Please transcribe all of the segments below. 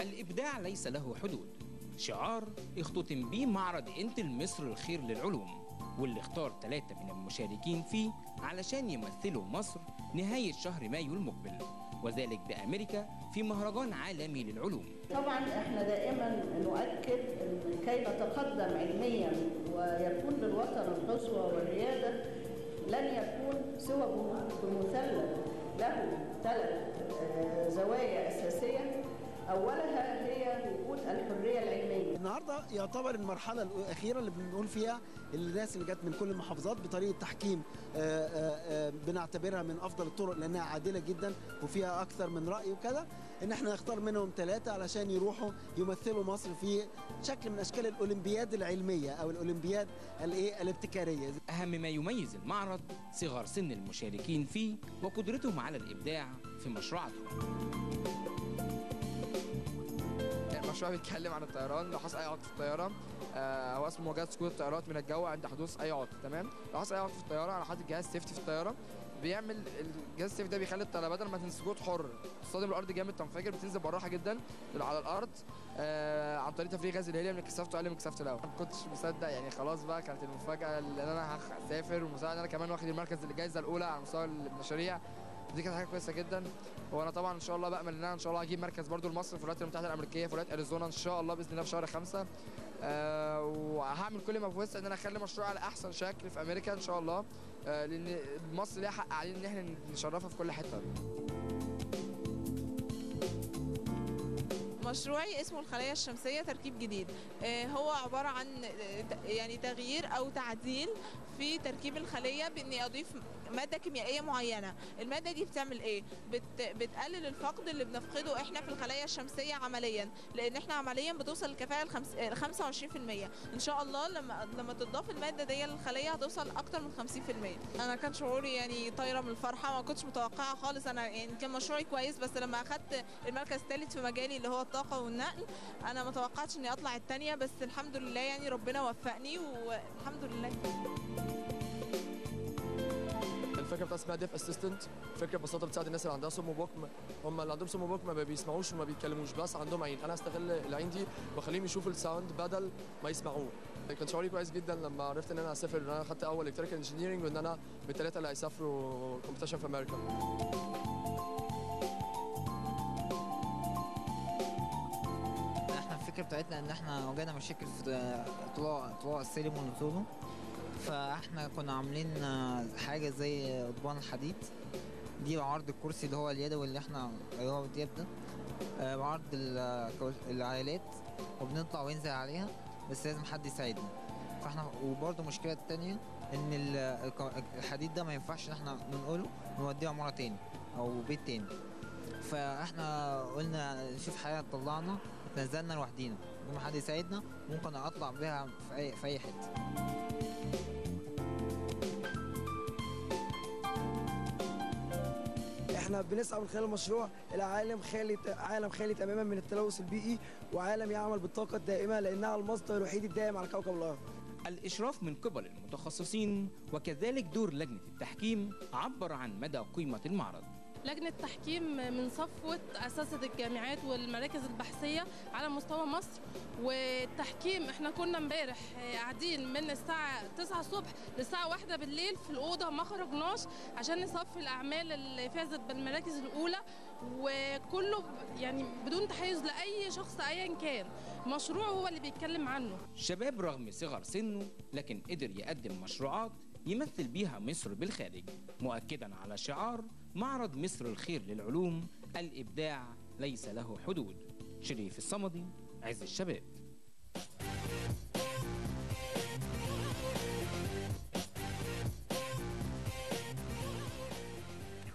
الإبداع ليس له حدود، شعار اختتم به معرض انتل مصر الخير للعلوم، واللي اختار 3 من المشاركين فيه علشان يمثلوا مصر نهاية شهر مايو المقبل، وذلك بأمريكا في مهرجان عالمي للعلوم. طبعا احنا دائما نؤكد ان كي نتقدم علميا ويكون للوطن الحظوة والريادة لن يكون سوى بمثلث له 3 زوايا أساسية. أولها هي وجود الحرية العلمية. النهارده يعتبر المرحلة الأخيرة اللي بنقول فيها الناس اللي جت من كل المحافظات بطريقة تحكيم بنعتبرها من أفضل الطرق لأنها عادلة جدا وفيها أكثر من رأي وكذا، إن احنا نختار منهم 3 علشان يروحوا يمثلوا مصر في شكل من أشكال الأولمبياد العلمية أو الأولمبياد الابتكارية. أهم ما يميز المعرض صغر سن المشاركين فيه وقدرتهم على الإبداع في مشروعاتهم. المشروع بيتكلم عن الطيران. لو حصل اي عطل في الطياره هو اسمه مواجهه سقوط الطيارات من الجو عند حدوث اي عطل. تمام، لو حصل اي عطل في الطياره انا حاطط جهاز سيفتي في الطياره بيعمل الجهاز السيفتي ده بيخلي الطياره بدل ما تنسقط حر تصطدم الارض جامد تنفجر بتنزل بالراحه جدا على الارض عن طريق تفريغ غاز الهيليوم من كثافته اقل من كثافه الهواء. ما كنتش مصدق يعني، خلاص بقى كانت المفاجاه اللي انا هسافر والمساعده ان انا كمان واخد المركز الجائزه الاولى على مستوى المشاريع. دي كانت حاجه كويسه جدا، وانا طبعا ان شاء الله بامل ان انا ان شاء الله هجيب مركز برضو لمصر في الولايات المتحده الامريكيه في ولايه اريزونا ان شاء الله باذن الله في شهر 5. وهعمل كل ما في وسعي ان انا اخلي مشروع على احسن شكل في امريكا ان شاء الله، لان مصر ليها حق علينا ان احنا نشرفها في كل حته. مشروعي اسمه الخلايا الشمسية تركيب جديد. هو عبارة عن يعني تغيير أو تعديل في تركيب الخلية بإني أضيف مادة كيميائية معينة. المادة دي بتعمل إيه؟ بتقلل الفقد اللي بنفقده إحنا في الخلايا الشمسية عمليا، لأن إحنا عمليا بتوصل الكفاءة 25%. إن شاء الله لما تضاف المادة دي للخلية هتوصل أكتر من 50%. أنا كان شعوري يعني طايرة من الفرحة، ما كنتش متوقعة خالص. أنا يعني كان مشروعي كويس، بس لما أخدت المركز الثالث في مجالي اللي هو الطاقة والنقل أنا ما توقعتش إني أطلع الثانية، بس الحمد لله يعني ربنا وفقني والحمد لله. الفكره بتاعت اسمها ديف اسيستنت، فكره ببساطه بتساعد الناس اللي عندها سم وبكم. هم اللي عندهم سم وبكم ما بيسمعوش وما بيتكلموش بس عندهم عين، انا هستغل العين دي واخليهم يشوفوا الساوند بدل ما يسمعوه. كان شعوري كويس جدا لما عرفت ان انا هسافر، ان انا خدت اول الكتريكال انجينيرنج وان انا من ال3 اللي هيسافروا كومبيتيشن في امريكا. احنا الفكره بتاعتنا ان احنا واجهنا مشاكل في طلوع السلم ونزوله، فاحنا كنا عاملين حاجه زي قضبان الحديد دي بعرض الكرسي اللي هو اليدوي اللي هو الدياب ده، بعرض العائلات وبنطلع وينزل عليها، بس لازم حد يساعدنا. فاحنا وبرده مشكله تانية ان الحديد ده ما ينفعش ان احنا ننقله نوديه عماره تاني او بيت تاني، فاحنا قلنا نشوف حاجه تطلعنا نزلنا لوحدينا بدون حد يساعدنا، ممكن اطلع بيها في اي حته. احنا بنسعى من خلال المشروع الى عالم خالي تماما من التلوث البيئي، وعالم يعمل بالطاقه الدائمه لانها المصدر الوحيد الدائم على كوكب الارض. الإشراف من قبل المتخصصين وكذلك دور لجنة التحكيم عبر عن مدى قيمة المعرض. لجنة التحكيم من صفوة أسست الجامعات والمراكز البحثية على مستوى مصر، والتحكيم احنا كنا امبارح قاعدين من الساعة 9 الصبح للساعة 1 بالليل في الأوضة، ما خرجناش عشان نصفي الأعمال اللي فازت بالمراكز الأولى، وكله يعني بدون تحيز لأي شخص أيا كان. مشروع هو اللي بيتكلم عنه. شباب رغم صغر سنه لكن قدر يقدم مشروعات يمثل بيها مصر بالخارج، مؤكدا على شعار معرض مصر الخير للعلوم: الإبداع ليس له حدود. شريف الصمدي، عز الشباب.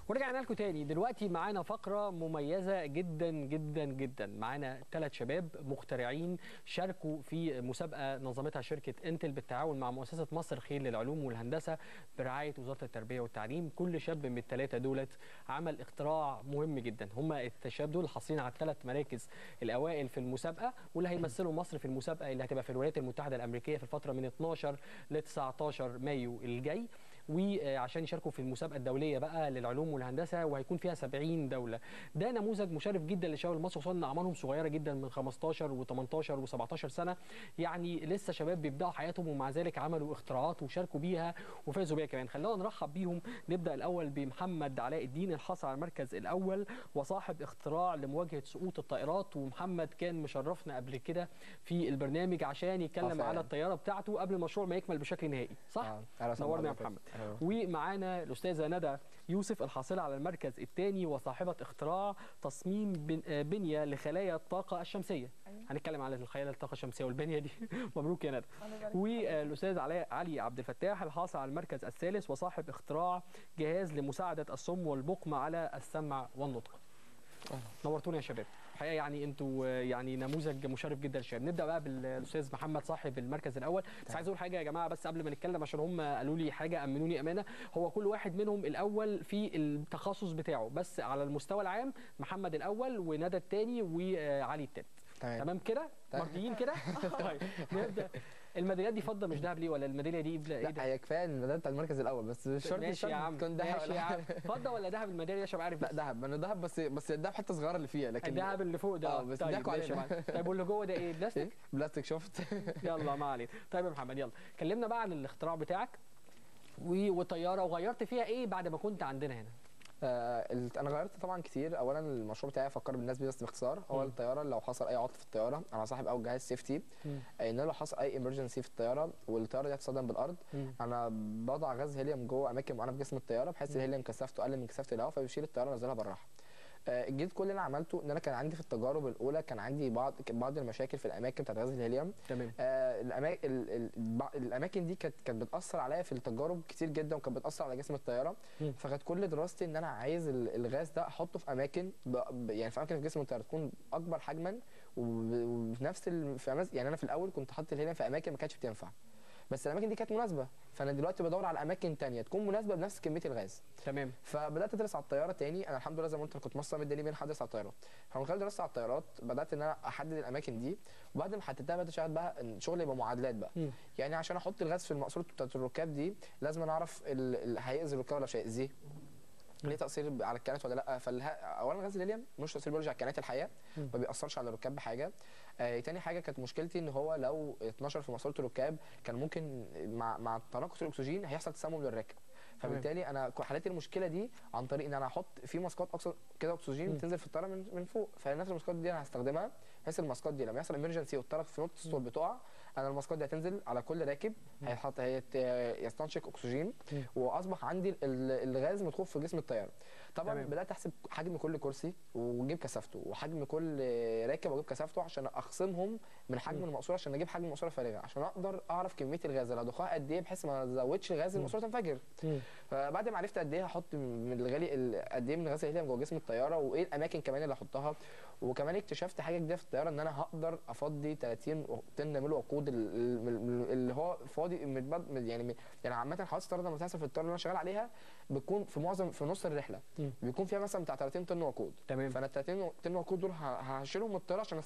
ورجعنا لكم تاني. دلوقتي معانا فقرة مميزة جدا جدا جدا. معانا 3 شباب مخترعين شاركوا في مسابقة نظمتها شركة انتل بالتعاون مع مؤسسة مصر الخير للعلوم والهندسة برعاية وزارة التربية والتعليم. كل شاب من ال3 دولت عمل اختراع مهم جدا. هم الشباب دول حاصلين على 3 مراكز الأوائل في المسابقة، واللي هيمثلوا مصر في المسابقة اللي هتبقى في الولايات المتحدة الأمريكية في الفترة من 12 ل 19 مايو الجاي. وعشان يشاركوا في المسابقه الدوليه بقى للعلوم والهندسه، وهيكون فيها 70 دوله. ده نموذج مشرف جدا للشباب المصري، خصوصا ان اعمارهم صغيره جدا من 15 و18 و17 سنه، يعني لسه شباب بيبداوا حياتهم، ومع ذلك عملوا اختراعات وشاركوا بيها وفازوا بيها كمان. خلونا نرحب بيهم. نبدا الاول بمحمد علاء الدين، الحاصل على المركز الاول وصاحب اختراع لمواجهه سقوط الطائرات. ومحمد كان مشرفنا قبل كده في البرنامج عشان يتكلم على الطياره بتاعته قبل المشروع ما يكمل بشكل نهائي، صح؟ نورنا يا محمد. ومعانا الاستاذه ندى يوسف، الحاصله على المركز الثاني وصاحبه اختراع تصميم بنيه لخلايا الطاقه الشمسيه. هنتكلم على الخلايا الطاقه الشمسيه والبنيه دي. مبروك يا ندى. والاستاذ علي عبد الفتاح، الحاصل على المركز الثالث وصاحب اختراع جهاز لمساعده الصم والبكم على السمع والنطق. نورتونا يا شباب. الحقيقه يعني انتوا يعني نموذج مشرف جدا للشباب. نبدا بقى بالاستاذ محمد صاحب المركز الاول. بس عايز اقول حاجه يا جماعه بس قبل ما نتكلم، عشان هم قالوا لي حاجه امنوني امانه. هو كل واحد منهم الاول في التخصص بتاعه، بس على المستوى العام محمد الاول وندى الثاني وعلي الثالث. تمام كده؟ مرضيين كده؟ طيب نبدا. الميداليات دي فضه مش ذهب ليه، ولا الميداليه دي ايه؟ لا هي كفايه الميداليه بتاع المركز الاول، بس مش شرط تكون ذهب. ماشي يا عم، فضه ولا ذهب الميداليه عشان ابقى عارف؟ لا ذهب، انا ذهب بس الذهب حته صغيره اللي فيها، لكن الذهب اللي فوق ده بس طيب ضحكوا علينا. طيب واللي جوه ده ايه؟ بلاستيك؟ بلاستيك. شفت؟ يلا ما علينا. طيب يا محمد يلا كلمنا بقى عن الاختراع بتاعك وطياره، وغيرت فيها ايه بعد ما كنت عندنا هنا؟ انا غيرت طبعا كتير. اولا المشروع بتاعي افكر بالناس بيه بس باختصار. هو الطياره لو حصل اي عطل في الطياره، انا صاحب اول جهاز سيفتي، ان لو حصل اي امرجنسي في الطياره والطياره دي هتصدم بالارض، انا بضع غاز هيليوم جوه اماكن معينه في جسم الطياره، بحيث الهيليوم كثافته اقل من كثافه الهواء، فبيشيل الطياره وينزلها بالراحه. الجديد كل اللي انا عملته ان انا كان عندي في التجارب الاولى كان عندي بعض المشاكل في الاماكن بتاعت غاز الهيليوم. تمام. الاماكن دي كانت بتاثر عليا في التجارب كتير جدا، وكانت بتاثر على جسم الطياره. فكانت كل دراستي ان انا عايز الغاز ده احطه في اماكن يعني في اماكن في جسم الطياره تكون اكبر حجما، وفي نفس يعني انا في الاول كنت حاطط الهيليوم في اماكن ما كانتش بتنفع، بس الاماكن دي كانت مناسبه، فانا دلوقتي بدور على اماكن ثانيه تكون مناسبه بنفس كميه الغاز. تمام. فبدات ادرس على الطياره تاني. انا الحمد لله زي ما قلت كنت مصمم الدنيا بين حدث على الطيارات، فمن خلال دراستي على الطيارات بدات ان انا احدد الاماكن دي، وبعد ما حددتها بدات اشتغل بقى الشغل يبقى معادلات بقى. يعني عشان احط الغاز في المقصوره بتاعت الركاب دي لازم انا اعرف هيأذي الركاب ولا مش هيأذيه، ليه تاثير على الكائنات ولا لا. اولا غاز الهيليوم مش تاثير بيولوجي على الكائنات الحيه، ما بيأثرش على الركاب بحاجه. تاني حاجه كانت مشكلتي ان هو لو اتنشر في ماسوره الركاب كان ممكن مع تناقص الاكسجين هيحصل تسمم للراكب، فبالتالي انا حليت المشكله دي عن طريق ان انا احط في ماسكات كده اكسجين بتنزل في الطياره من فوق، فنفس الماسكات دي انا هستخدمها بحيث الماسكات دي لما يحصل امرجنسي والطياره في نقطه الصوت بتقع، انا الماسكات دي هتنزل على كل راكب يستنشق اكسجين، واصبح عندي الغاز مدخول في جسم الطياره. طبعا بدات احسب حجم كل كرسي واجيب كثافته، وحجم كل راكب واجيب كثافته عشان اخصمهم من حجم المقصوره، عشان اجيب حجم المقصوره فارغه، عشان اقدر اعرف كميه الغاز اللي هضخها قد ايه بحيث ما ازودش الغاز المقصوره تنفجر. فبعد ما عرفت قد ايه هحط من الغالي قد ايه من الغاز الهيليوم جوه جسم الطياره، وايه الاماكن كمان اللي احطها، وكمان اكتشفت حاجه جديده في الطياره ان انا هقدر افضي 30 طن من الوقود اللي هو فاضي يعني عامه حوادث الطياره لما بتحصل في الطياره اللي انا شغال عليها بتكون في نص الرحله بيكون فيها مثلا بتاع 30 طن وقود. تمام. فانا 30 طن وقود دول هشيلهم من الطياره عشان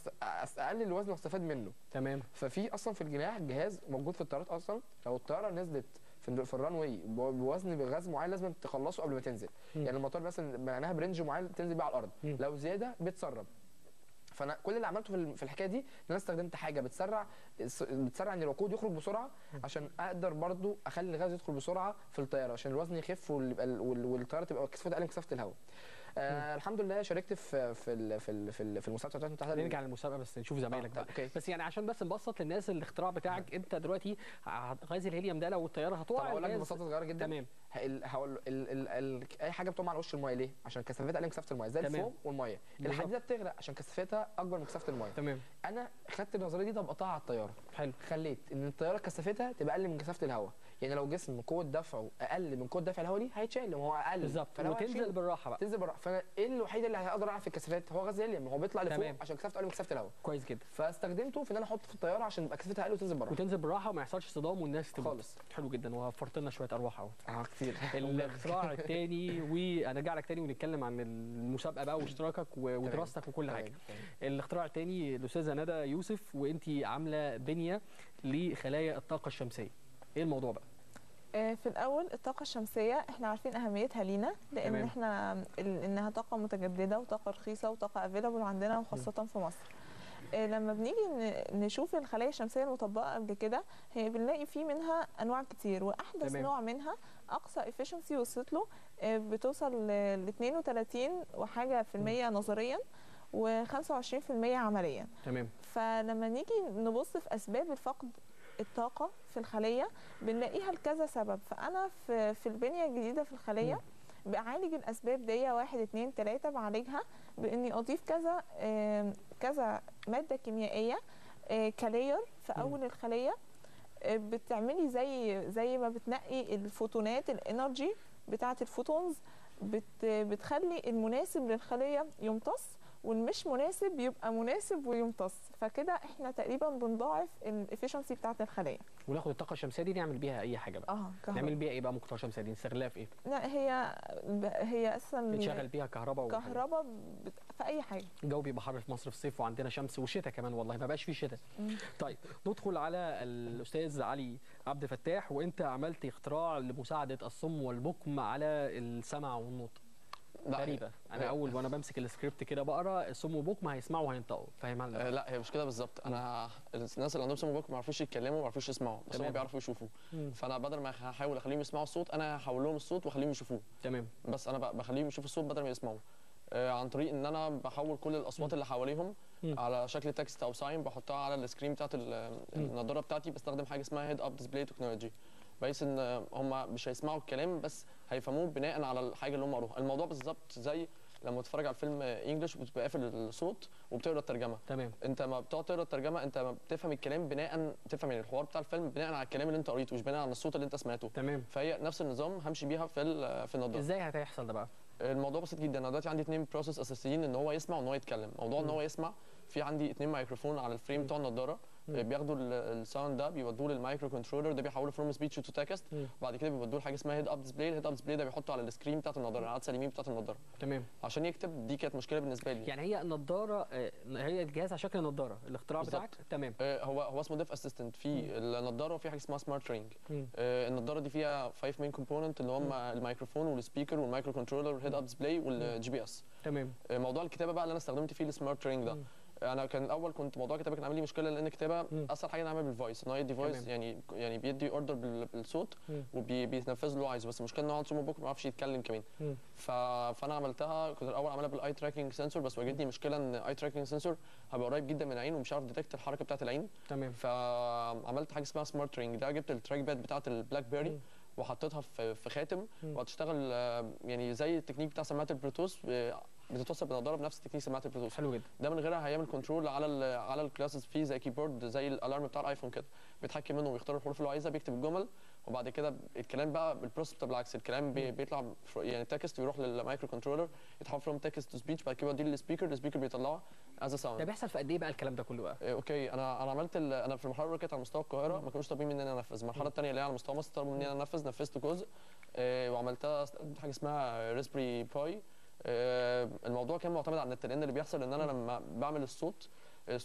اقلل الوزن واستفاد منه. تمام. ففي اصلا في الجناح جهاز موجود في الطيارات اصلا، لو الطياره نزلت في الران واي بوزن بغاز معين لازم تخلصه قبل ما تنزل. يعني الموتور مثلا معناها برنج معين تنزل بيه على الارض، لو زياده بتسرب. فانا كل اللي عملته في الحكايه دي ان انا استخدمت حاجه بتسرع ان الوقود يخرج بسرعه، عشان اقدر برضو اخلي الغاز يدخل بسرعه في الطياره عشان الوزن يخف والطياره تبقى كثافتها اقل من كثافه الهواء. الحمد لله شاركت في المسابقه بتاعت المتحده. نرجع للمسابقه بس نشوف زمايلك بقى. بس يعني عشان بس نبسط للناس الاختراع بتاعك. انت دلوقتي غاز الهيليوم ده لو الطياره هتقع، طب هقول لك ببساطه صغيره جدا. تمام. هقول اي حاجه بتقوم على وش المايه ليه؟ عشان كثافتها اقل من كثافه المايه، زي الفوم والميه. الحديده بتغرق عشان كثافتها اكبر من كثافه المايه. تمام. انا خدت النظريه دي طبقتها على الطياره. حلو. خليت ان الطياره كثافتها تبقى اقل من كثافه الهواء، يعني لو جسم قوه دفعه اقل من قوه دفع الهواء دي هيتشال، هو اقل بالظبط، وتنزل بالراحه بقى. تنزل بالراحه. فانا ايه الوحيد اللي هقدر اعرف الكثافات؟ هو غاز الهيليوم، هو بيطلع لفوق عشان كثافته اقل من كثافه الهواء. كويس جدا. فاستخدمته في ان انا احطه في الطياره عشان تبقى كثافتها اقل وتنزل بالراحه. وتنزل بالراحه وما يحصلش صدام والناس تموت خالص. حلو جدا، ووفرت لنا شويه ارواح اهو. كتير. الاختراع الثاني، وهنرجع لك ثاني ونتكلم عن المسابقه بقى واشتراكك ودراستك وكل حاجه. الاختراع الثاني الاستاذه ندى يوسف، وانت عامله بنيه لخلايا الطاقه الشمسيه. ايه الموضوع بقى؟ في الاول الطاقه الشمسيه احنا عارفين اهميتها لينا، لان تمام. احنا انها طاقه متجدده وطاقه رخيصه وطاقه افيلابل عندنا وخاصه في مصر. لما بنيجي نشوف الخلايا الشمسيه المطبقه قبل كده، هي بنلاقي في منها انواع كتير، واحدث تمام. نوع منها اقصى efficiency وصلت له بتوصل ل 32 وحاجه في المية نظريا و25% عمليا. تمام. فلما نيجي نبص في اسباب الفقد الطاقه في الخليه بنلاقيها لكذا سبب. فانا في البنيه الجديده في الخليه بعالج الاسباب دي 1 2 3. بعالجها باني اضيف كذا ماده كيميائيه كلاير في اول الخليه، بتعملي زي ما بتنقي الفوتونات الانرجي بتاعه الفوتونز، بتخلي المناسب للخليه يمتص والمش مناسب يبقى مناسب ويمتص. فكده احنا تقريبا بنضاعف الافشنسي بتاعه الخليه. وناخد الطاقه الشمسيه دي نعمل بيها اي حاجه بقى. نعمل بيها ايه بقى؟ ممكن الطاقه الشمسيه دي نستغلها في ايه؟ لا هي اصلا نشغل بيها كهرباء في اي حاجه. الجو بيبقى حر في مصر في الصيف وعندنا شمس وشتاء كمان، والله ما بقاش فيه شتاء. طيب ندخل على الاستاذ علي عبد الفتاح، وانت عملت اختراع لمساعده الصم والبكم على السمع والنطق. غريبه، انا اول وانا بمسك السكريبت كده بقرا الصم وبكم هيسمعوا وهينطقوا، فاهمها؟ لا هي مش كده بالظبط. انا الناس اللي عندهم صم وبكم ما يعرفوش يتكلموا ما يعرفوش يسمعوا، بس هم بيعرفوا يشوفوا. فانا بدل ما هحاول اخليهم يسمعوا الصوت انا هحول لهم الصوت واخليهم يشوفوه. تمام. بس انا بخليهم يشوفوا الصوت بدل ما يسمعوا، عن طريق ان انا بحول كل الاصوات اللي حواليهم على شكل تكست او ساين بحطها على السكرين بتاعت النضاره بتاعتي. بستخدم حاجه اسمها هيد اب ديسبلاي تكنولوجي، بحيث ان هم مش هيسمعوا الكلام بس هيفهموه بناء على الحاجه اللي هم قروها. الموضوع بالظبط زي لما تتفرج على فيلم انجلش وبتبقى قافل الصوت وبتقرا الترجمه. تمام. انت ما بتقعد تقرا الترجمه انت ما بتفهم الكلام بناء، تفهم يعني الحوار بتاع الفيلم بناء على الكلام اللي انت قريته مش بناء على الصوت اللي انت سمعته. تمام. فهي نفس النظام همشي بيها في النضاره. ازاي هتحصل ده بقى؟ الموضوع بسيط جدا. انا دلوقتي عندي 2 بروسيس اساسيين، ان هو يسمع وان هو يتكلم. موضوع ان هو يسمع، في عندي 2 مايكروفون على الفريم بتوع النضاره بياخدوا الساوند ده بيودوه للمايكرو كنترولر ده بيحوله فروم سبيتش تو تكست، وبعد كده بيودوه لحاجه اسمها هيد اب ديسبلاي. الهيد اب ديسبلاي ده بيحطه على السكرين بتاعت النضاره، العدسه اليمين بتاعت النضاره. تمام. عشان يكتب. دي كانت مشكله بالنسبه لي. يعني هي النضاره هي الجهاز على شكل نضاره الاختراع بتاعك؟ تمام. هو اسمه ديف اسيستنت. في النضاره وفي حاجه اسمها سمارت رينج. النضاره دي فيها 5 مين كومبوننت اللي هم الميكروفون والسبيكر والمايكرو كنترولر والهيد اب ديسبلاي والجي بي اس. تمام. موضوع الكتابه بقى اللي انا استخدمت فيه السمارت رينج ده، انا كان الاول كنت موضوع الكتابه كان عامل لي مشكله، لان الكتابه اسهل حاجه نعملها بالفويس، ان هو يدي فويس يعني بيدي اوردر بالصوت وبينفذ له اللي عايزه. بس المشكله ان هو عنده صم بكم ما يعرفش يتكلم كمان. فانا عملتها، كنت الاول عاملها بالاي تراكنج سنسور، بس واجهتني مشكله ان اي تراكنج سنسور هيبقى قريب جدا من العين ومش عارف ديتكت الحركه بتاعه العين. تمام. فعملت حاجه اسمها سمارت رينج. ده جبت التراك باد بتاعه البلاك بيري وحطيتها في خاتم وهتشتغل يعني زي التكنيك بتاع سماعه البلوتوث، بتتوصل بالنضاره بنفس تكنيك سماعه البلوتوث. حلو جدا. ده من غيرها هيعمل كنترول على الكلاسز فيه زي كيبورد زي الالارم بتاع الايفون كده، بيتحكم منه ويختار الحروف اللي هو عايزها، بيكتب الجمل، وبعد كده الكلام بقى البروسيس بتاع بالعكس، الكلام بيطلع يعني تكست ويروح للمايكرو كنترولر يتحول فروم تكست تو سبيتش، بعد كده يوديه للسبيكر، السبيكر بيطلعه از ساوند. ده بيحصل في قد ايه بقى الكلام ده كله بقى؟ اوكي انا عملت انا في المرحله الاولى كانت على مستوى القاهره ما كانوش طالبين مني ان انا انفذ. المرحله الثانيه اللي هي على مستوى مصر طلبوا مني ان انا نفذت جزء وعملتها حاجه اسمها ريسبري باي. الموضوع كان معتمد على النت، لان اللي بيحصل ان انا لما بعمل الصوت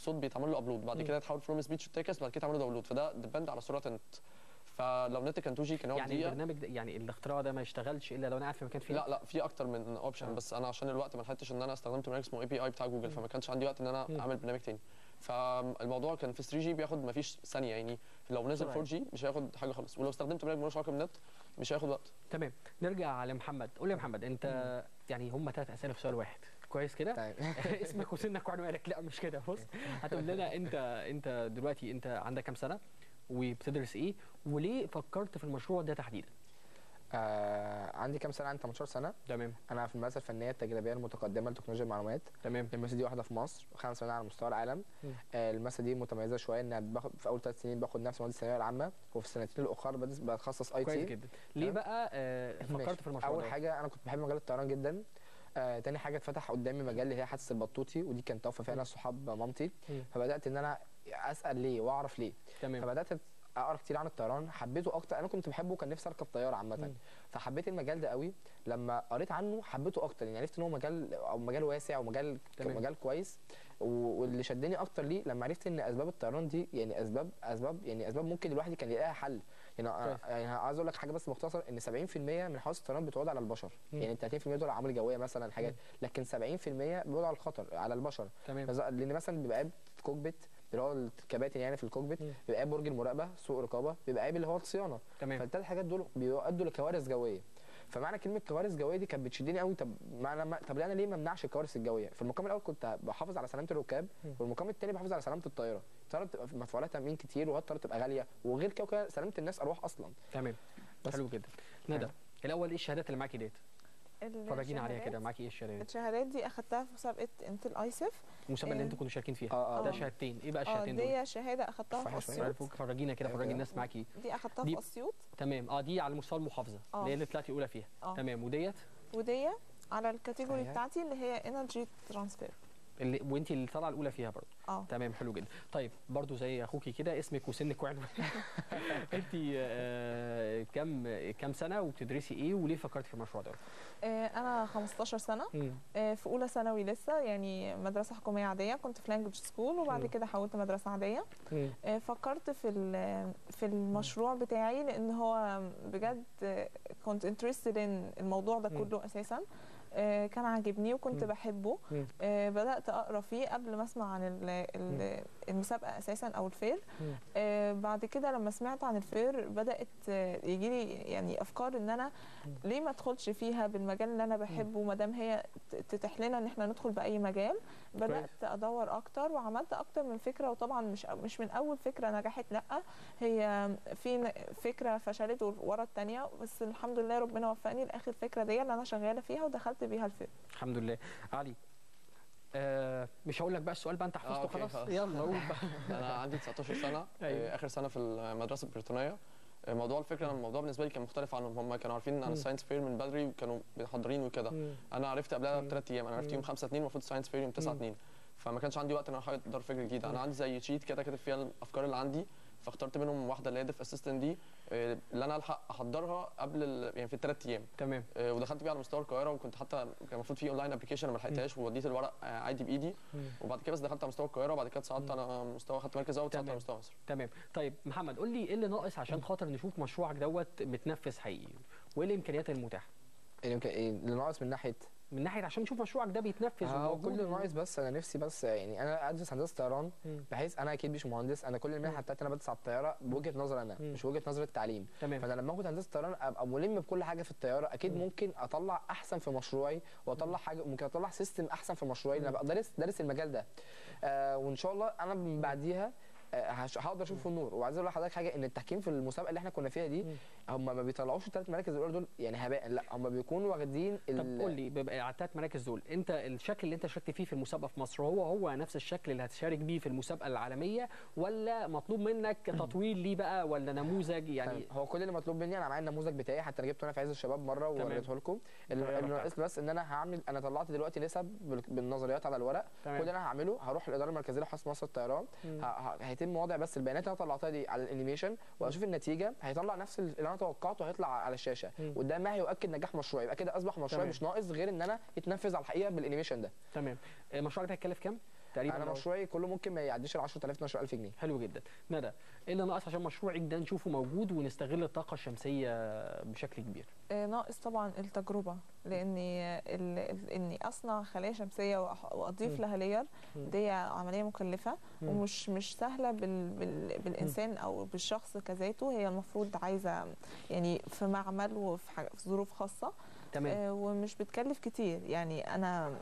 بيتعمل له ابلود، بعد كده يتحول فروم سبيتش تكست، بعد كده يتعمل له داونلود، فده ديبند على سرعه النت. فلو نت كان 2 جي كان هو يعني البرنامج ده يعني الاختراع ده ما يشتغلش الا لو انا قاعد في مكان فيه؟ لا في اكتر من اوبشن، بس انا عشان الوقت ما لحقتش ان انا استخدمت برنامج اسمه اي بي اي بتاع جوجل، فما كانش عندي وقت ان انا اعمل برنامج تاني. فالموضوع كان في 3 جي بياخد ما فيش ثانيه، يعني لو نزل 4 جي مش هياخد حاجه خالص، ولو استخدمت برنامج ملوش علاقه بالنت مش هياخد وقت. تمام. نرجع لمحمد. قول لي يا محمد، انت يعني هم 3 اسئله في سؤال واحد، كويس كده؟ اسمك وسنك وعنوانك. لا مش كده، بص هتقول لنا انت دلوقتي انت عندك كام سنه وبتدرس ايه وليه فكرت في المشروع ده تحديدا؟ عندي كام سنه؟ عندي 18 سنه. تمام. انا في المدرسه الفنيه التجريبيه المتقدمه لتكنولوجيا المعلومات. تمام. المدرسه دي واحده في مصر و5 على مستوى العالم. المدرسه دي متميزه شويه ان في اول 3 سنين باخد نفس مواد الثانويه العامه، وفي السنتين الاخرى بتخصص اي تي. كويس جدا. ليه بقى فكرت في المشروع؟ اول حاجه انا كنت بحب مجال الطيران جدا. تاني حاجه اتفتح قدامي مجال اللي هي حادثه البطوطي، ودي كانت توفى فيها ناس صحاب مامتي. فبدات ان انا اسال ليه واعرف ليه. تمام. فبدات اقرا كتير عن الطيران، حبيته اكتر. انا كنت بحبه وكان نفسي اركب طياره عامه، فحبيت المجال ده قوي. لما قريت عنه حبيته اكتر، يعني عرفت ان هو مجال واسع ومجال مجال كويس. واللي شدني اكتر ليه لما عرفت ان اسباب الطيران دي يعني اسباب ممكن الواحد كان يلاقيها حل. يعني عايز اقول لك حاجه بس مختصر، ان 70% من حوادث الطيران بتعود على البشر. يعني 30% دول عوامل جويه مثلا حاجات، لكن 70% بيعود على الخطر على البشر. لان مثلا بيبقى عيب كوكبيت اللي هو الكباتن يعني في الكوكبيت، بيبقى عيب برج المراقبه، سوق رقابه، بيبقى عيب اللي هو الصيانه. فالثلاث حاجات دول بيؤدوا لكوارث جويه. فمعنى كلمه كوارث جويه دي كانت بتشدني قوي. طب انا ليه ما امنعش الكوارث الجويه؟ في المقام الاول كنت بحافظ على سلامه الركاب، والمقام الثاني بحافظ على سلامه الطياره. الطياره بتبقى مدفوع لها تامين كتير، والطياره بتبقى غاليه، وغير كده سلامه الناس ارواح اصلا. تمام، حلو جدا. ندى، الاول ايه الشهادات اللي معاكي ديت؟ فرجينا عليها كده، معاكي ايه الشهادات؟ الشهادات دي اخدتها في مسابقه انتل ايسف، المسابقه اللي انتوا كنتوا شاركين فيها. ده شهادتين، ايه بقى الشهادتين دول؟ دي شهاده اخدتها في اسيوط. فرجينا كده، فرجي الناس معاكي. دي اخدتها في اسيوط. تمام. دي على مستوى المحافظه اللي هي اللي طلعتي اولى فيها. تمام. ودي على الكاتيجوري بتاعتي اللي هي انرجي ترانسفير، وانت اللي طالعه الاولى فيها برضه. تمام، حلو جدا. طيب برضه زي اخوكي كده، اسمك وسنك وعنوانك. انت كام سنه وبتدرسي ايه وليه فكرتي في المشروع ده؟ انا 15 سنه، في اولى ثانوي لسه، يعني مدرسه حكوميه عاديه، كنت في لانجوج سكول، وبعد كده حولت مدرسه عاديه. فكرت في المشروع بتاعي لان هو بجد كنت انترستد ان الموضوع ده كله اساسا. كان عاجبني وكنت بحبه. بدأت أقرأ فيه قبل ما أسمع عن المسابقة أساسا أو الفير. بعد كده لما سمعت عن الفير بدأت يجيلي يعني أفكار إن أنا ليه ما أدخلش فيها بالمجال اللي أنا بحبه، ما دام هي تتيح لنا إن إحنا ندخل بأي مجال. بدأت أدور أكتر وعملت أكتر من فكرة، وطبعا مش من أول فكرة نجحت، لأ، هي في فكرة فشلت ورا الثانية، بس الحمد لله ربنا وفقني لآخر فكرة دي اللي أنا شغالة فيها ودخلت بيها الفيلم. الحمد لله. علي، مش هقول لك بقى السؤال بقى، انت حفظته خلاص. يلا قول بقى. انا عندي 19 سنه. اخر سنه في المدرسه البريطانيه. موضوع الفكره، الموضوع بالنسبه لي كان مختلف عنهم. هم كانوا عارفين عن الساينس فير من بدري وكانوا محضرين وكده. انا عرفت قبلها ب3 ايام. انا عرفت يوم 5/2 المفروض ساينس فير يوم 9/2، فما كانش عندي وقت ان انا احضر فكره جديده. انا عندي زي شيت كده كاتب فيها الافكار اللي عندي، فاخترت منهم واحده اللي هي ديف اسيستنت دي، اللي انا الحق احضرها قبل يعني في ال3 ايام. تمام. ودخلت بيها على مستوى القاهره، وكنت حتى كان المفروض في اونلاين ابلكيشن ما لحقتهاش، ووديت الورق عادي بايدي. وبعد كده بس دخلت على مستوى القاهره، وبعد كده صعدت على مستوى، خدت مركز اول، صعدت على مستوى مصر. تمام. طيب محمد، قول لي ايه اللي ناقص عشان خاطر نشوف مشروعك دوت متنفذ حقيقي، وايه الامكانيات المتاحه؟ اللي ناقص من ناحيه عشان نشوف مشروعك ده بيتنفذ وموجود. كل اللي ناقص بس انا نفسي يعني انا ادرس هندسه طيران، بحيث انا اكيد مش مهندس. انا كل المنح بتاعتي انا بدرس على الطياره بوجهه نظر انا، مش وجهه نظر التعليم. فانا لما اخد هندسه طيران ابقى ملم بكل حاجه في الطياره. اكيد ممكن اطلع احسن في مشروعي، واطلع حاجه، ممكن اطلع سيستم احسن في مشروعي، لان ابقى دارس المجال ده. وان شاء الله انا من بعديها هقدر اشوف النور. وعايز اقول لحضرتك حاجه، ان التحكيم في المسابقه اللي احنا كنا فيها دي، هم ما بيطلعوش ال3 مراكز الاولى دول يعني هباء، لا، هم بيكونوا واخدين. طب قول لي، بيبقى على ال3 مراكز دول، انت الشكل اللي انت شاركت فيه في المسابقه في مصر هو نفس الشكل اللي هتشارك بيه في المسابقه العالميه، ولا مطلوب منك تطوير ليه بقى، ولا نموذج يعني؟ هو كل اللي مطلوب مني، انا معايا النموذج بتاعي، حتى انا جبته انا في عز الشباب مره ووريته لكم. اللي ناقص بس ان انا طلعت دلوقتي نسب بالنظريات على الورق. كل اللي انا هعمله، هروح الاداره المركزيه لحفظ مصر الطيران، هيتم وضع بس البيانات اللي انا طلعتها دي على الانيميشن، واشوف النتيجه، هيطلع نفس اللي انا توقعته، هيطلع على الشاشه، وده ما هيؤكد نجاح مشروعي. يبقى كده اصبح مشروعي مش ناقص غير ان انا يتنفذ على الحقيقه بالانيميشن ده. تمام. مشروعك ده هيكلف كام تقريبا؟ انا مشروعي كله ممكن ما يعديش ال 10000 12000 جنيه. حلو جدا. ندى، ايه اللي ناقص عشان مشروعك ده نشوفه موجود ونستغل الطاقه الشمسيه بشكل كبير؟ ناقص طبعا التجربه، لان اني اصنع خلايا شمسيه واضيف لها لير، دي عمليه مكلفه ومش سهله بالانسان او بالشخص كذاته. هي المفروض عايزه يعني في معمل وفي ظروف خاصه. تمام. ومش بتكلف كتير، يعني انا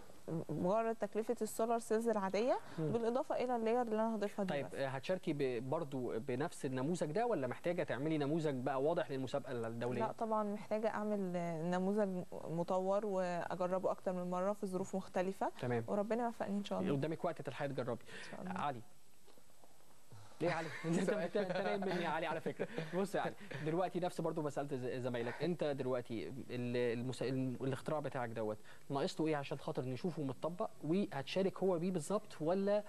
مجرد تكلفه السولار سيلز العاديه بالاضافه الى اللاير اللي انا هضيفها دي. طيب هتشاركي برضو بنفس النموذج ده، ولا محتاجه تعملي نموذج بقى واضح للمسابقه الدوليه؟ لا طبعا محتاجه اعمل نموذج مطور واجربه اكتر من مره في ظروف مختلفه. تمام. وربنا يوفقني ان شاء الله. قدامك وقت تلحقي تجربي. علي، ليه يا علي؟ انت نايم مني يا علي على فكره. بص يا علي، دلوقتي نفس برضو مساله زمايلك، انت دلوقتي الاختراع بتاعك دوت ناقصته ايه عشان خاطر نشوفه متطبق وهتشارك هو بيه بالظبط، ولا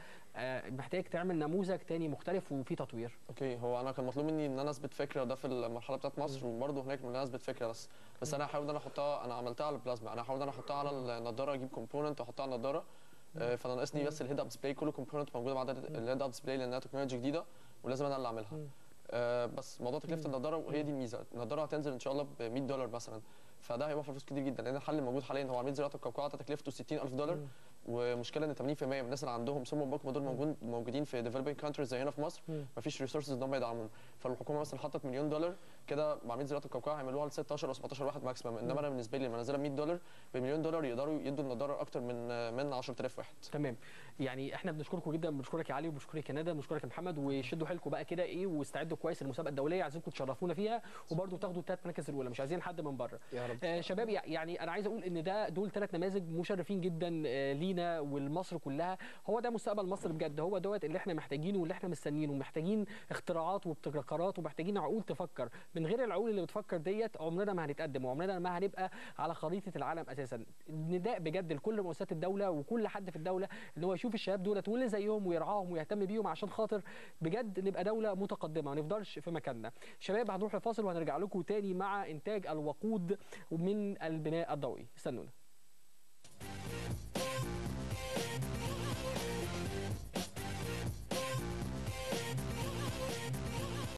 محتاج تعمل نموذج تاني مختلف وفيه تطوير؟ اوكي، هو انا كان مطلوب مني ان انا اثبت فكره، ده في المرحله بتاعت مصر، وبرضه هناك ان انا اثبت فكره بس انا هحاول ان انا احطها، انا عملتها على البلازما، انا هحاول ان انا احطها على النضاره، اجيب كومبوننت واحطها على النضاره. فانا ناقصني بس الهيد اب ديسبلاي، كل كومبوننت موجوده مع الهيد اب ديسبلاي لانها تكنولوجيا جديده ولازم انا اللي اعملها. بس موضوع تكلفه النضاره، وهي دي الميزه، النضاره هتنزل ان شاء الله ب $100 مثلا، فده هيوفر فلوس كتير جدا، لان الحل الموجود حاليا هو عمليه زراعه القوقعه تكلفته $60,000. ومشكله ان 80% من الناس اللي عندهم سم بكم دول موجودين في ديفلوبينج كانتريز زي هنا في مصر، مفيش ريسورسز ان هم يدعموهم، فالحكومه مثلا حطت $1 مليون كده بعمليه زراعه القوقعه، هيعملوها ل 16 او 17 واحد ماكسيمم، انما انا بالنسبه لي لما انزلها $100 ب$1 مليون يقدروا يدوا النضاره اكتر من 10,000 واحد. تمام، يعني احنا بنشكركم جدا، بنشكرك يا علي وبنشكرك يا ندى، بنشكرك يا محمد، وشدوا حيلكم بقى كده ايه واستعدوا كويس للمسابقه الدوليه، عايزينكم تشرفونا فيها وبرده تاخدوا ال3 مراكز الاولى، مش عايزين حد من بره. يا رب. شباب، يعني انا عايز اقول ان دول 3 نماذج مشرفين جدا لينا ولمصر كلها، هو ده مستقبل مصر بجد، هو دوت اللي احنا محتاجينه واللي احنا مستنيينه، محتاجين اختراعات وابتكارات ومحتاجين عقول تفكر، من غير العقول اللي بتفكر ديت عمرنا ما هنتقدم وعمرنا ما هنبقى على خريطه العالم اساسا. نداء بجد لكل مؤسسات الدوله وكل حد في الدوله ان هو يشوف الشباب دولت واللي زيهم ويرعاهم ويهتم بيهم عشان خاطر بجد نبقى دوله متقدمه ما نفضلش في مكاننا. شباب، هنروح لفاصل وهنرجع لكم تاني مع انتاج الوقود من البناء الضوئي، استنونا.